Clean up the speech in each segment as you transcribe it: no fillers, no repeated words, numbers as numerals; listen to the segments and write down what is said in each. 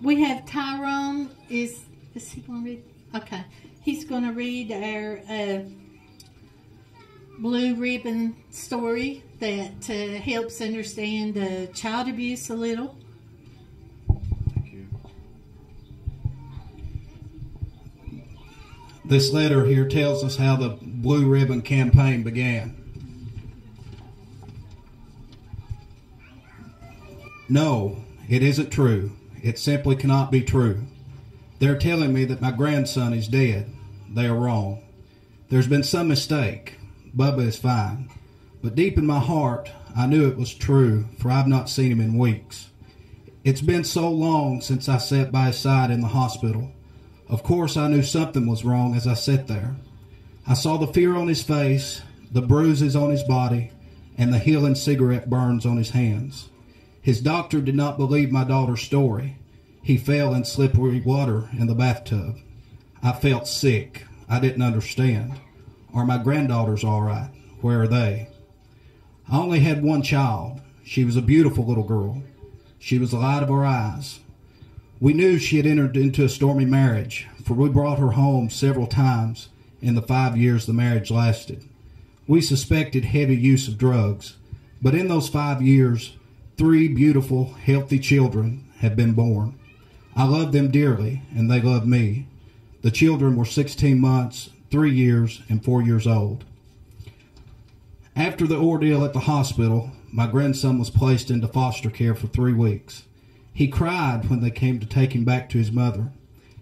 We have Tyrone. Is he going to read? Okay. He's going to read our blue ribbon story that helps understand child abuse a little. Thank you. This letter here tells us how the Blue Ribbon campaign began. No, it isn't true. It simply cannot be true. They're telling me that my grandson is dead. They are wrong. There's been some mistake. Bubba is fine. But deep in my heart, I knew it was true, for I've not seen him in weeks. It's been so long since I sat by his side in the hospital. Of course, I knew something was wrong as I sat there. I saw the fear on his face, the bruises on his body, and the healing cigarette burns on his hands. His doctor did not believe my daughter's story. He fell in slippery water in the bathtub. I felt sick. I didn't understand. Are my granddaughters all right? Where are they? I only had one child. She was a beautiful little girl. She was the light of our eyes. We knew she had entered into a stormy marriage, for we brought her home several times in the 5 years the marriage lasted. We suspected heavy use of drugs, but in those 5 years, 3 beautiful, healthy children had been born. I loved them dearly, and they loved me. The children were 16 months, 3 years, and 4 years old. After the ordeal at the hospital, my grandson was placed into foster care for 3 weeks. He cried when they came to take him back to his mother.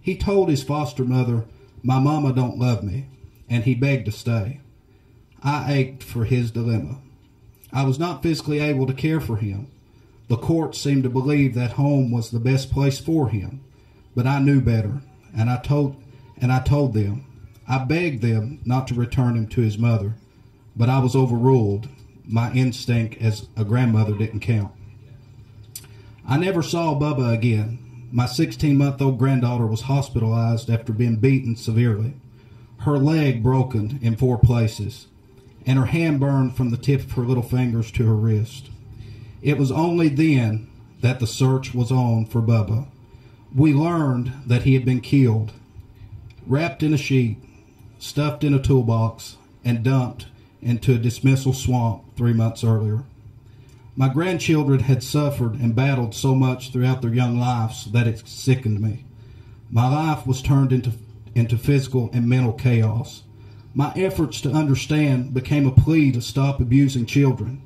He told his foster mother, "My mama don't love me," and he begged to stay. I ached for his dilemma. I was not physically able to care for him. The court seemed to believe that home was the best place for him, but I knew better, and I told them. I begged them not to return him to his mother, but I was overruled. My instinct as a grandmother didn't count. I never saw Bubba again. My 16-month-old granddaughter was hospitalized after being beaten severely, her leg broken in 4 places, and her hand burned from the tip of her little fingers to her wrist. It was only then that the search was on for Bubba. We learned that he had been killed, wrapped in a sheet, stuffed in a toolbox, and dumped into a dismissal swamp 3 months earlier. My grandchildren had suffered and battled so much throughout their young lives that it sickened me. My life was turned into physical and mental chaos. My efforts to understand became a plea to stop abusing children.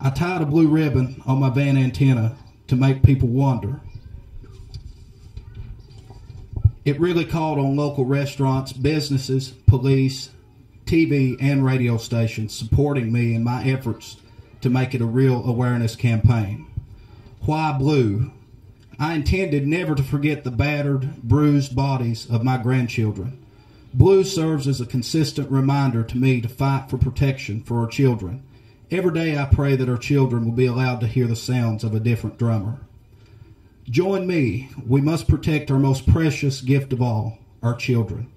I tied a blue ribbon on my van antenna to make people wonder. It really called on local restaurants, businesses, police, TV, and radio stations supporting me in my efforts to make it a real awareness campaign. Why blue? I intended never to forget the battered, bruised bodies of my grandchildren. Blue serves as a consistent reminder to me to fight for protection for our children. Every day I pray that our children will be allowed to hear the sounds of a different drummer. Join me. We must protect our most precious gift of all, our children.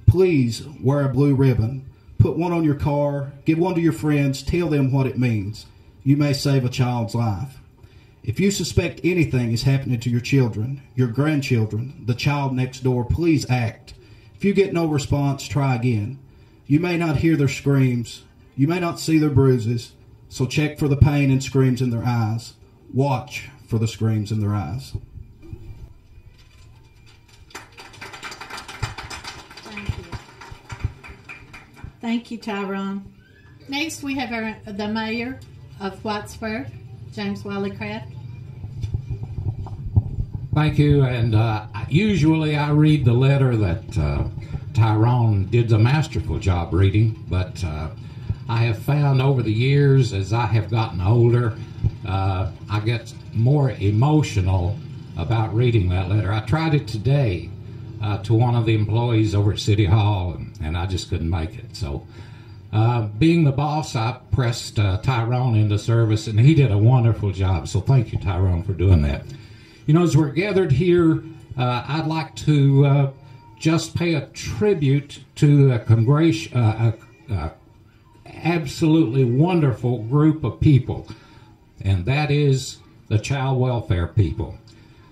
Please wear a blue ribbon. Put one on your car. Give one to your friends. Tell them what it means. You may save a child's life. If you suspect anything is happening to your children, your grandchildren, the child next door, please act. If you get no response, try again. You may not hear their screams. You may not see their bruises. So check for the pain and screams in their eyes. Watch for the screams in their eyes. Thank you. Thank you, Tyrone. Next, we have the mayor of Whitesburg, James Wiley-Craft. Thank you, and usually I read the letter that Tyrone did a masterful job reading, but I have found over the years as I have gotten older, I get more emotional about reading that letter. I tried it today to one of the employees over at City Hall, and I just couldn't make it. So being the boss, I pressed Tyrone into service, and he did a wonderful job. So thank you, Tyrone, for doing that. You know, as we're gathered here, I'd like to just pay a tribute to a absolutely wonderful group of people, and that is the child welfare people.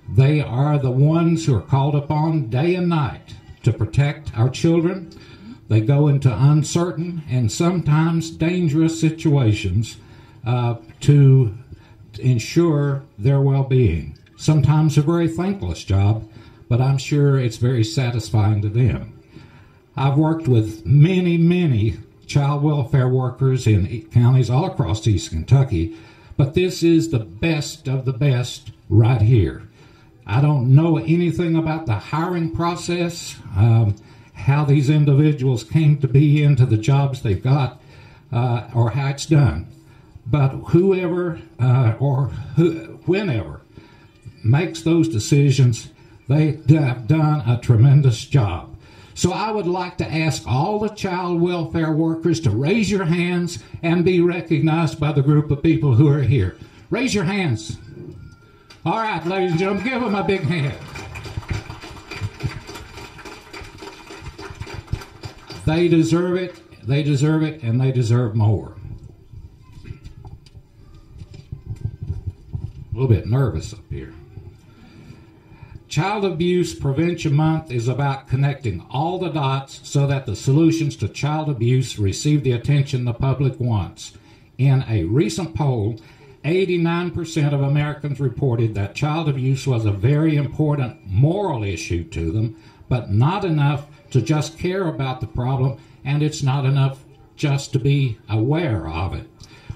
They are the ones who are called upon day and night to protect our children. They go into uncertain and sometimes dangerous situations to ensure their well-being. Sometimes a very thankless job, but I'm sure it's very satisfying to them. I've worked with many child welfare workers in counties all across East Kentucky, but this is the best of the best right here. I don't know anything about the hiring process, how these individuals came to be into the jobs they've got, or how it's done. But whoever whenever makes those decisions, they have done a tremendous job. So I would like to ask all the child welfare workers to raise your hands and be recognized by the group of people who are here. Raise your hands. All right, ladies and gentlemen, give them a big hand. They deserve it, and they deserve more. A little bit nervous up here. Child Abuse Prevention Month is about connecting all the dots so that the solutions to child abuse receive the attention the public wants. In a recent poll, 89% of Americans reported that child abuse was a very important moral issue to them, but not enough to just care about the problem, and it's not enough just to be aware of it.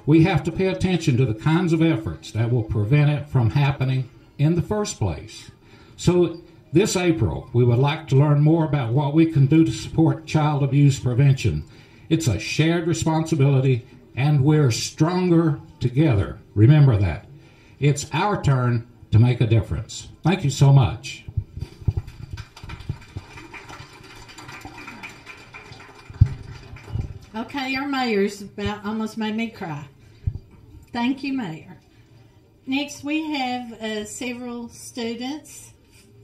We have to pay attention to the kinds of efforts that will prevent it from happening in the first place. So this April, we would like to learn more about what we can do to support child abuse prevention. It's a shared responsibility, and we're stronger together. Remember that. It's our turn to make a difference. Thank you so much. Okay, our mayor's about almost made me cry. Thank you, Mayor. Next, we have several students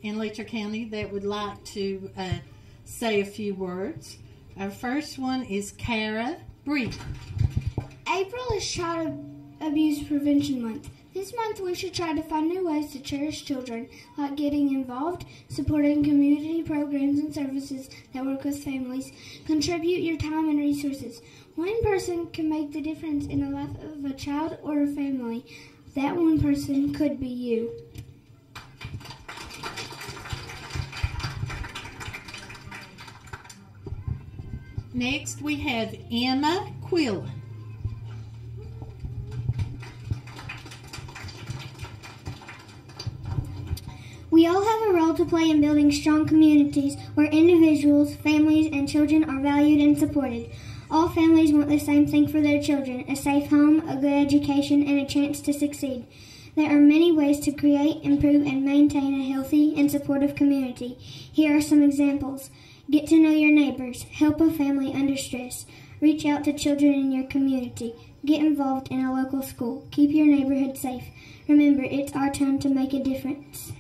in Letcher County that would like to say a few words. Our first one is Kara Breed. April is Child Abuse Prevention Month. This month we should try to find new ways to cherish children, like getting involved, supporting community programs and services that work with families. Contribute your time and resources. One person can make the difference in the life of a child or a family. That one person could be you. Next, we have Emma Quillen. We all have a role to play in building strong communities where individuals, families, and children are valued and supported. All families want the same thing for their children: a safe home, a good education, and a chance to succeed. There are many ways to create, improve, and maintain a healthy and supportive community. Here are some examples. Get to know your neighbors. Help a family under stress. Reach out to children in your community. Get involved in a local school. Keep your neighborhood safe. Remember, it's our turn to make a difference.